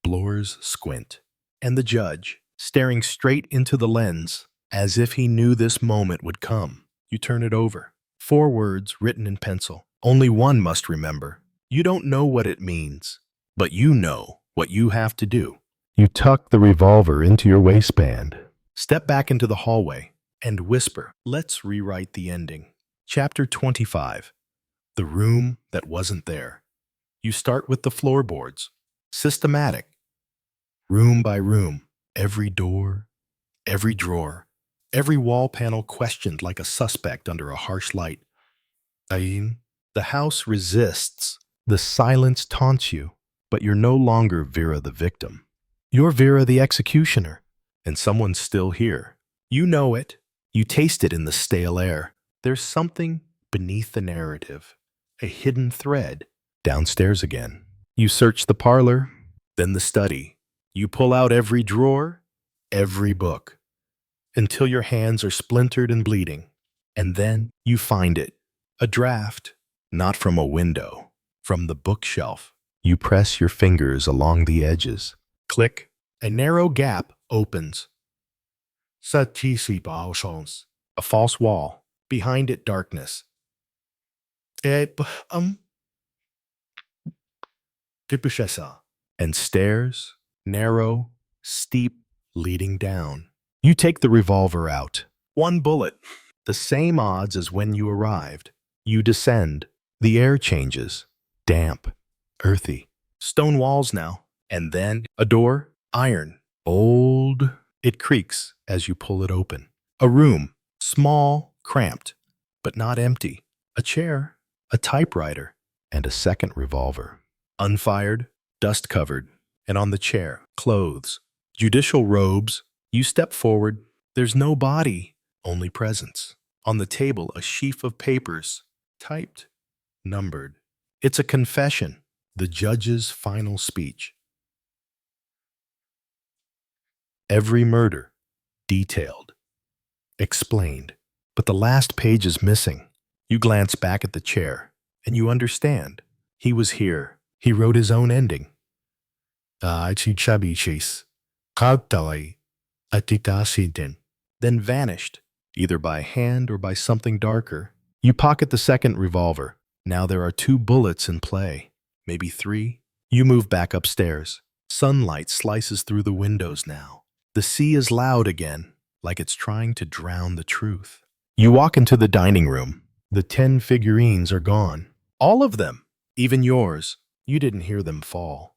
Speaker 1: Bloor's squint. And the judge, staring straight into the lens, as if he knew this moment would come. You turn it over. 4 words written in pencil. Only one must remember. You don't know what it means, but you know what you have to do. You tuck the revolver into your waistband, step back into the hallway, and whisper, "Let's rewrite the ending." Chapter 25. The room that wasn't there. You start with the floorboards. Systematic. Room by room. Every door, every drawer, every wall panel questioned like a suspect under a harsh light. Ayin. The house resists. The silence taunts you, but you're no longer Vera the victim. You're Vera the executioner, and someone's still here. You know it. You taste it in the stale air. There's something beneath the narrative, a hidden thread. Downstairs again. You search the parlor, then the study. You pull out every drawer, every book, until your hands are splintered and bleeding. And then you find it, a draft, not from a window, from the bookshelf. You press your fingers along the edges. Click. A narrow gap opens. A false wall. Behind it, darkness. And stairs, narrow, steep, leading down. You take the revolver out. 1 bullet. The same odds as when you arrived. You descend. The air changes. Damp, earthy. Stone walls now. And then a door, iron, old. It creaks as you pull it open. A room, small, cramped, but not empty. A chair, a typewriter, and a second revolver. Unfired, dust-covered, and on the chair, clothes, judicial robes. You step forward. There's no body, only presence. On the table, a sheaf of papers, typed, numbered. It's a confession, the judge's final speech. Every murder, detailed, explained. But the last page is missing. You glance back at the chair, and you understand. He was here. He wrote his own ending. Then vanished, either by hand or by something darker. You pocket the second revolver. Now there are 2 bullets in play, maybe 3. You move back upstairs. Sunlight slices through the windows now. The sea is loud again, like it's trying to drown the truth. You walk into the dining room. The 10 figurines are gone. All of them, even yours. You didn't hear them fall.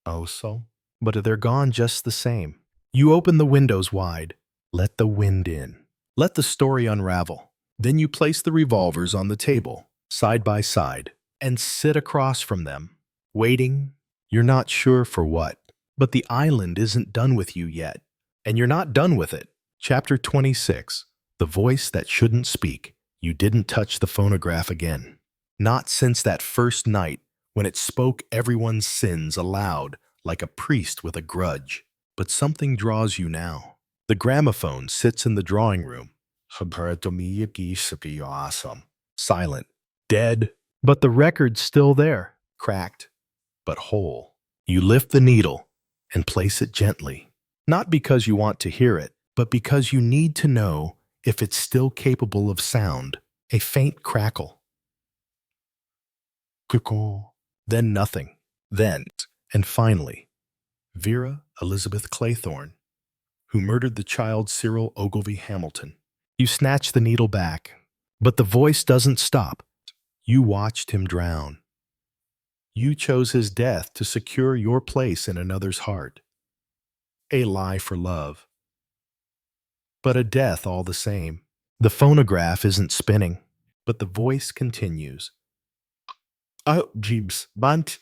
Speaker 1: Oh, so? But they're gone just the same. You open the windows wide. Let the wind in. Let the story unravel. Then you place the revolvers on the table, side by side, and sit across from them, waiting. You're not sure for what, but the island isn't done with you yet, and you're not done with it. Chapter 26. The voice that shouldn't speak. You didn't touch the phonograph again. Not since that first night when it spoke everyone's sins aloud like a priest with a grudge. But something draws you now. The gramophone sits in the drawing room. Silent. Dead. But the record's still there. Cracked, but whole. You lift the needle and place it gently. Not because you want to hear it, but because you need to know if it's still capable of sound. A faint crackle. Then nothing. Then, and finally, Vera Elizabeth Claythorne, who murdered the child Cyril Ogilvy Hamilton. You snatch the needle back, but the voice doesn't stop. You watched him drown. You chose his death to secure your place in another's heart. A lie for love. But a death all the same. The phonograph isn't spinning, but the voice continues. Oh, Jeeves, Bunt.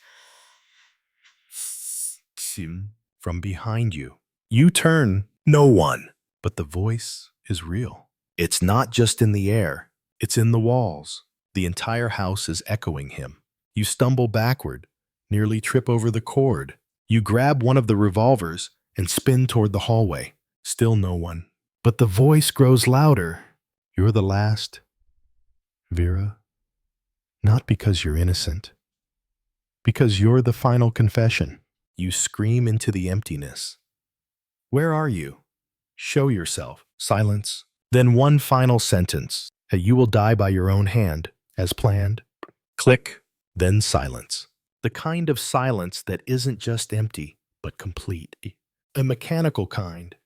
Speaker 1: From behind you. You turn. No one. But the voice is real. It's not just in the air. It's in the walls. The entire house is echoing him. You stumble backward, nearly trip over the cord. You grab one of the revolvers and spin toward the hallway. Still no one. But the voice grows louder. You're the last, Vera. Not because you're innocent. Because you're the final confession. You scream into the emptiness. Where are you? Show yourself. Silence. Then one final sentence. That you will die by your own hand, as planned. Click. Then silence. The kind of silence that isn't just empty, but complete. A mechanical kind.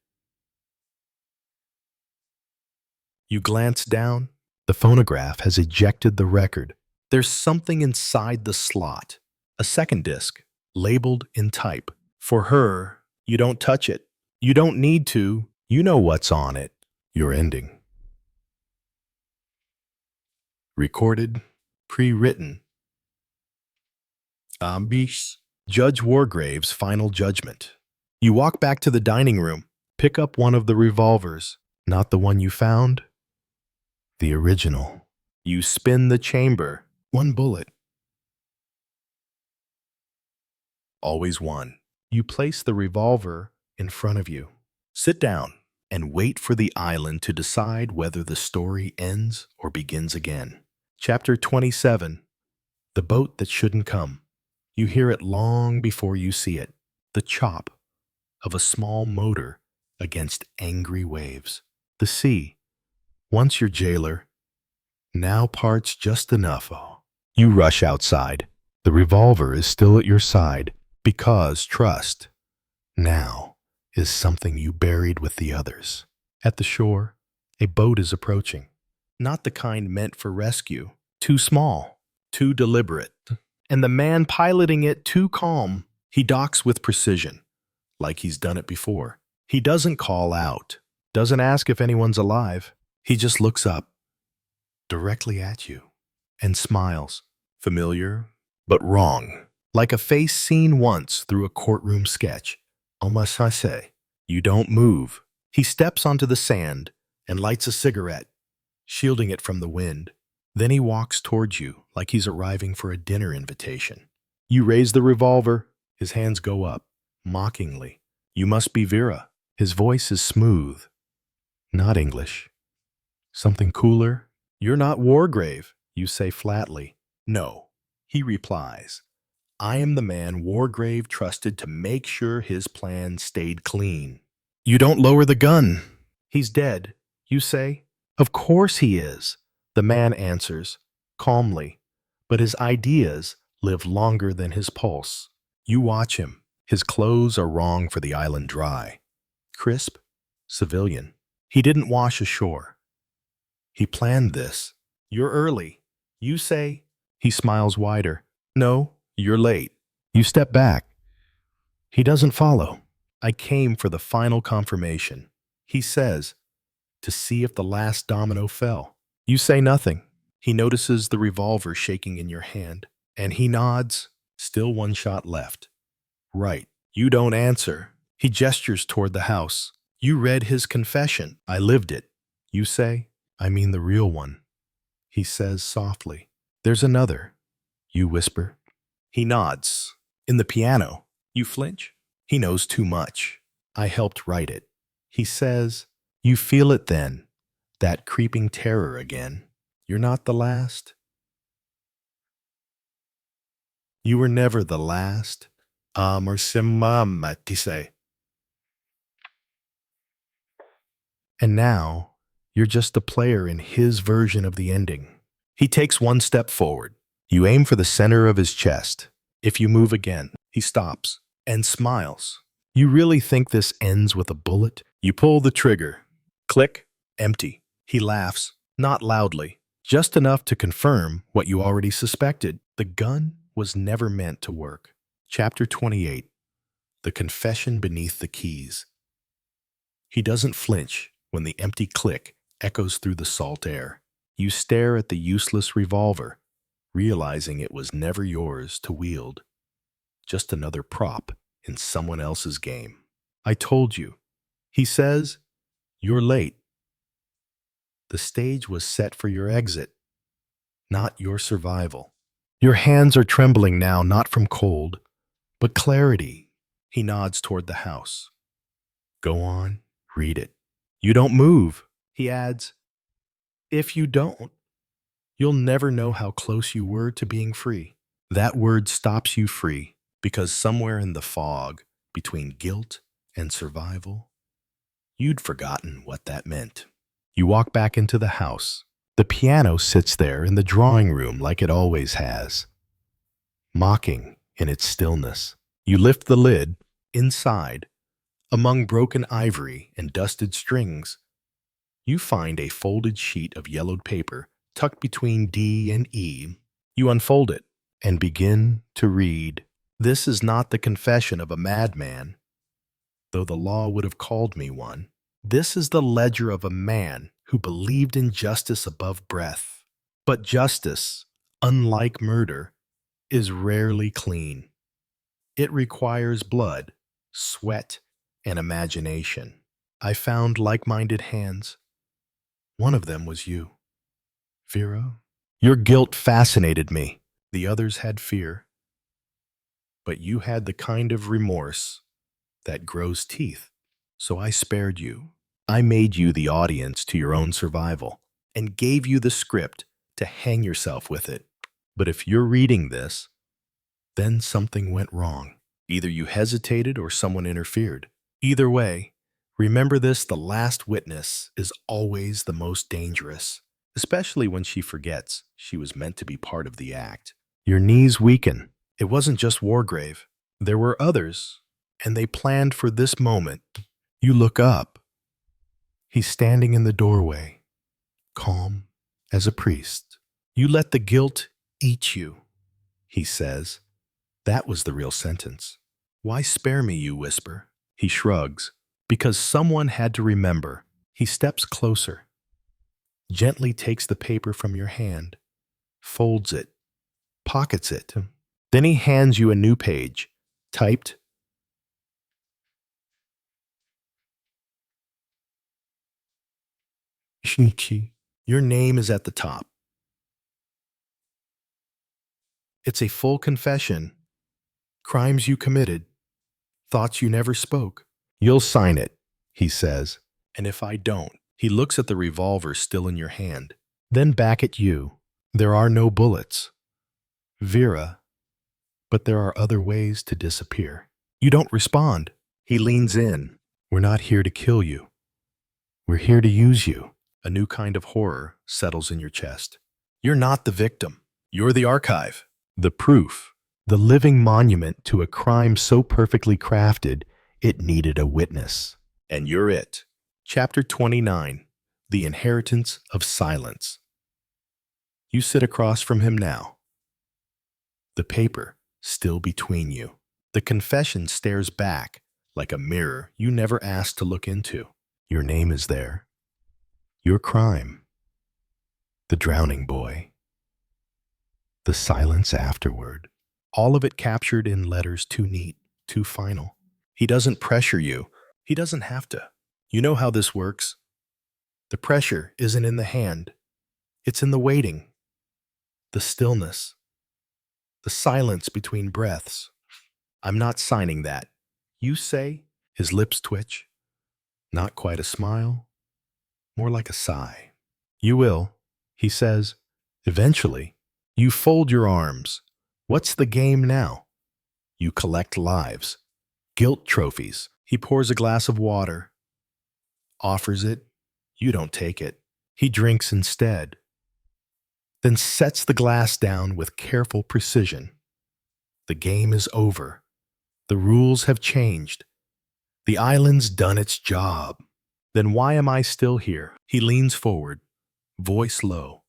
Speaker 1: You glance down. The phonograph has ejected the record. There's something inside the slot. A second disc, labeled in type. For her, you don't touch it. You don't need to. You know what's on it. Your ending. Recorded, pre-written. Judge Wargrave's final judgment. You walk back to the dining room, pick up one of the revolvers. Not the one you found, the original. You spin the chamber. One bullet. Always one. You place the revolver in front of you. Sit down and wait for the island to decide whether the story ends or begins again. Chapter 27. The boat that shouldn't come. You hear it long before you see it. The chop of a small motor against angry waves. The sea, once your jailer, now parts just enough. You rush outside. The revolver is still at your side because trust, now, is something you buried with the others. At the shore, a boat is approaching. Not the kind meant for rescue. Too small, too deliberate. And the man piloting it too calm. He docks with precision, like he's done it before. He doesn't call out, doesn't ask if anyone's alive. He just looks up, directly at you, and smiles. Familiar, but wrong. Like a face seen once through a courtroom sketch. Almost I say, you don't move. He steps onto the sand and lights a cigarette, shielding it from the wind. Then he walks towards you like he's arriving for a dinner invitation. You raise the revolver. His hands go up, mockingly. You must be Vera. His voice is smooth, not English. Something cooler? You're not Wargrave, you say flatly. No, he replies. I am the man Wargrave trusted to make sure his plan stayed clean. You don't lower the gun. He's dead, you say. Of course he is, the man answers, calmly. But his ideas live longer than his pulse. You watch him. His clothes are wrong for the island dry. Crisp, civilian. He didn't wash ashore. He planned this. You're early. You say. He smiles wider. No, you're late. You step back. He doesn't follow. I came for the final confirmation. He says, to see if the last domino fell. You say nothing. He notices the revolver shaking in your hand, and he nods. Still one shot left. Right. You don't answer. He gestures toward the house. You read his confession. I lived it. You say, I mean the real one. He says softly. There's another. You whisper. He nods. In the piano. You flinch. He knows too much. I helped write it. He says, you feel it then. That creeping terror again. You're not the last. You were never the last. Or say. And now, you're just a player in his version of the ending. He takes one step forward. You aim for the center of his chest. If you move again, he stops and smiles. You really think this ends with a bullet? You pull the trigger. Click. Empty. He laughs, not loudly, just enough to confirm what you already suspected. The gun was never meant to work. Chapter 28. The confession beneath the keys. He doesn't flinch when the empty click echoes through the salt air. You stare at the useless revolver, realizing it was never yours to wield. Just another prop in someone else's game. I told you. He says, you're late. The stage was set for your exit, not your survival. Your hands are trembling now, not from cold, but clarity. He nods toward the house. Go on, read it. You don't move, he adds. If you don't, you'll never know how close you were to being free. That word stops you free because somewhere in the fog between guilt and survival, you'd forgotten what that meant. You walk back into the house. The piano sits there in the drawing room like it always has, mocking in its stillness. You lift the lid. Inside, among broken ivory and dusted strings, you find a folded sheet of yellowed paper tucked between D and E. You unfold it and begin to read. This is not the confession of a madman, though the law would have called me one. This is the ledger of a man who believed in justice above breath. But justice, unlike murder, is rarely clean. It requires blood, sweat, and imagination. I found like-minded hands. One of them was you. Vera, your guilt fascinated me. The others had fear. But you had the kind of remorse that grows teeth. So I spared you. I made you the audience to your own survival and gave you the script to hang yourself with it. But if you're reading this, then something went wrong. Either you hesitated or someone interfered. Either way, remember this: the last witness is always the most dangerous, especially when she forgets she was meant to be part of the act. Your knees weaken. It wasn't just Wargrave. There were others, and they planned for this moment. You look up. He's standing in the doorway, calm as a priest. You let the guilt eat you, he says. That was the real sentence. Why spare me, you whisper? He shrugs. Because someone had to remember. He steps closer, gently takes the paper from your hand, folds it, pockets it. Then he hands you a new page, typed. Shinchi. Your name is at the top. It's a full confession. Crimes you committed, thoughts you never spoke. You'll sign it, he says. And if I don't, he looks at the revolver still in your hand. Then back at you. There are no bullets. Vera, but there are other ways to disappear. You don't respond. He leans in. We're not here to kill you. We're here to use you. A new kind of horror settles in your chest. You're not the victim. You're the archive. The proof. The living monument to a crime so perfectly crafted, it needed a witness. And you're it. Chapter 29. The Inheritance of Silence. You sit across from him now. The paper still between you. The confession stares back like a mirror you never asked to look into. Your name is there. Your crime. The drowning boy. The silence afterward. All of it captured in letters too neat, too final. He doesn't pressure you. He doesn't have to. You know how this works. The pressure isn't in the hand. It's in the waiting, the stillness, the silence between breaths. I'm not signing that. You say, his lips twitch. Not quite a smile, more like a sigh. You will, he says, eventually. You fold your arms. What's the game now? You collect lives, guilt trophies. He pours a glass of water, offers it. You don't take it. He drinks instead, then sets the glass down with careful precision. The game is over. The rules have changed. The island's done its job. Then why am I still here? He leans forward, voice low,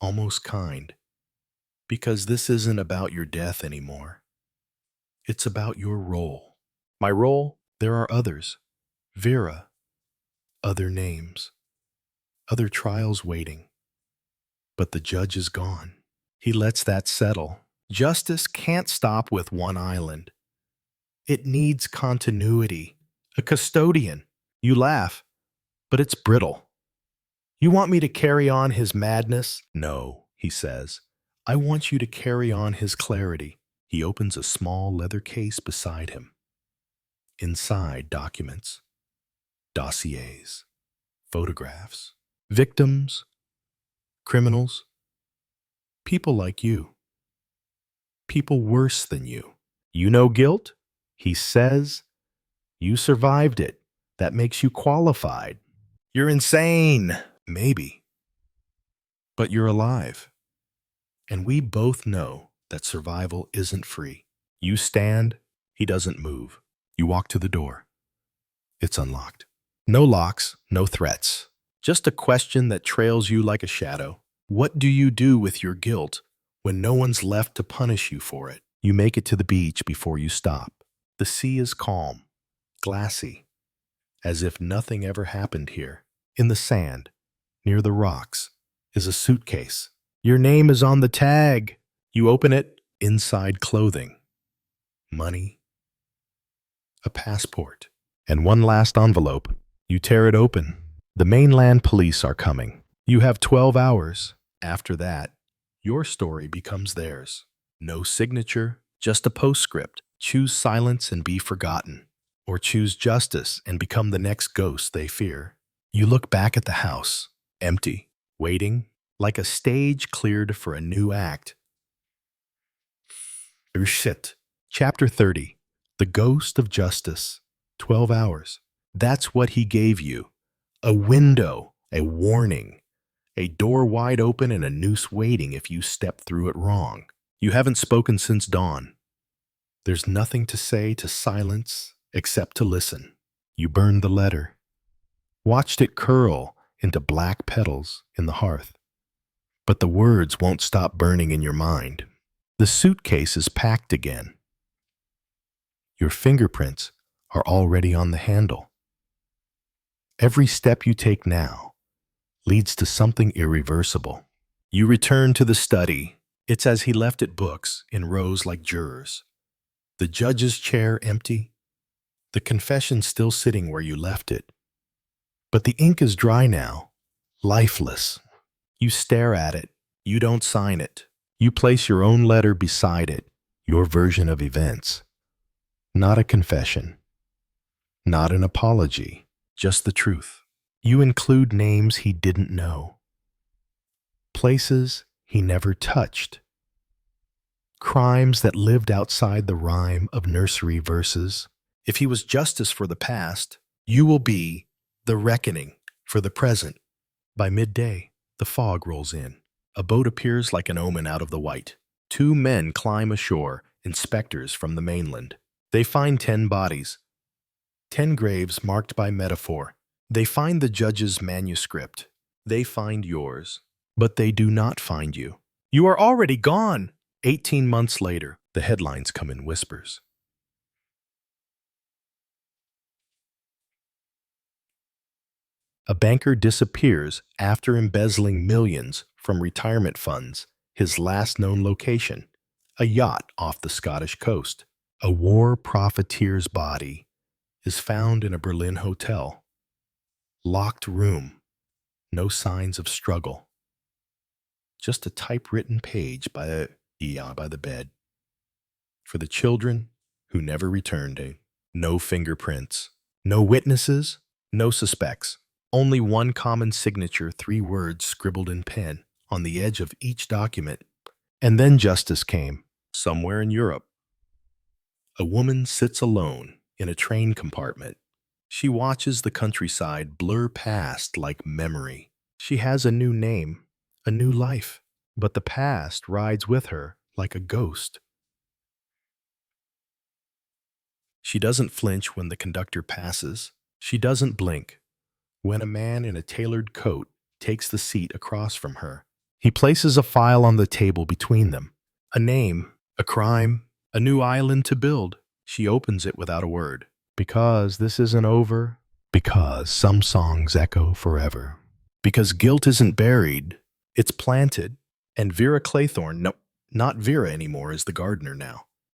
Speaker 1: almost kind. Because this isn't about your death anymore. It's about your role. My role? There are others. Vera. Other names. Other trials waiting. But the judge is gone. He lets that settle. Justice can't stop with one island. It needs continuity. A custodian. You laugh, but it's brittle. You want me to carry on his madness? No, he says. I want you to carry on his clarity. He opens a small leather case beside him. Inside, documents, dossiers, photographs, victims, criminals, people like you, people worse than you. You know guilt? He says. You survived it. That makes you qualified. You're insane. Maybe. But you're alive. And we both know that survival isn't free. You stand, he doesn't move. You walk to the door. It's unlocked. No locks, no threats. Just a question that trails you like a shadow. What do you do with your guilt when no one's left to punish you for it? You make it to the beach before you stop. The sea is calm, glassy, as if nothing ever happened here. In the sand, near the rocks, is a suitcase. Your name is on the tag. You open it, inside clothing, money, a passport, and one last envelope. You tear it open. The mainland police are coming. You have 12 hours. After that, your story becomes theirs. No signature, just a postscript. Choose silence and be forgotten, or choose justice and become the next ghost they fear. You look back at the house, empty, waiting, like a stage cleared for a new act. Shit. Chapter 30. The Ghost of Justice. 12 hours. That's what he gave you. A window, a warning, a door wide open and a noose waiting if you step through it wrong. You haven't spoken since dawn. There's nothing to say to silence except to listen. You burned the letter, watched it curl into black petals in the hearth. But the words won't stop burning in your mind. The suitcase is packed again. Your fingerprints are already on the handle. Every step you take now leads to something irreversible. You return to the study. It's as he left it, books in rows like jurors. The judge's chair empty, the confession still sitting where you left it. But the ink is dry now, lifeless. You stare at it. You don't sign it. You place your own letter beside it, your version of events. Not a confession, not an apology, just the truth. You include names he didn't know, places he never touched, crimes that lived outside the rhyme of nursery verses. If he was justice for the past, you will be the reckoning for the present. By midday, the fog rolls in. A boat appears like an omen out of the white. 2 men climb ashore, inspectors from the mainland. They find 10 bodies, 10 graves marked by metaphor. They find the judge's manuscript. They find yours, but they do not find you. You are already gone. 18 months later, the headlines come in whispers. A banker disappears after embezzling millions from retirement funds, his last known location, a yacht off the Scottish coast. A war profiteer's body is found in a Berlin hotel. Locked room, no signs of struggle. Just a typewritten page by the bed. For the children who never returned, no fingerprints, no witnesses, no suspects. Only one common signature, 3 words scribbled in pen on the edge of each document. And then justice came, somewhere in Europe. A woman sits alone in a train compartment. She watches the countryside blur past like memory. She has a new name, a new life, but the past rides with her like a ghost. She doesn't flinch when the conductor passes. She doesn't blink when a man in a tailored coat takes the seat across from her. He places a file on the table between them. A name, a crime, a new island to build. She opens it without a word. Because this isn't over. Because some songs echo forever. Because guilt isn't buried, it's planted. And Vera Claythorne, no, not Vera anymore, is the gardener now.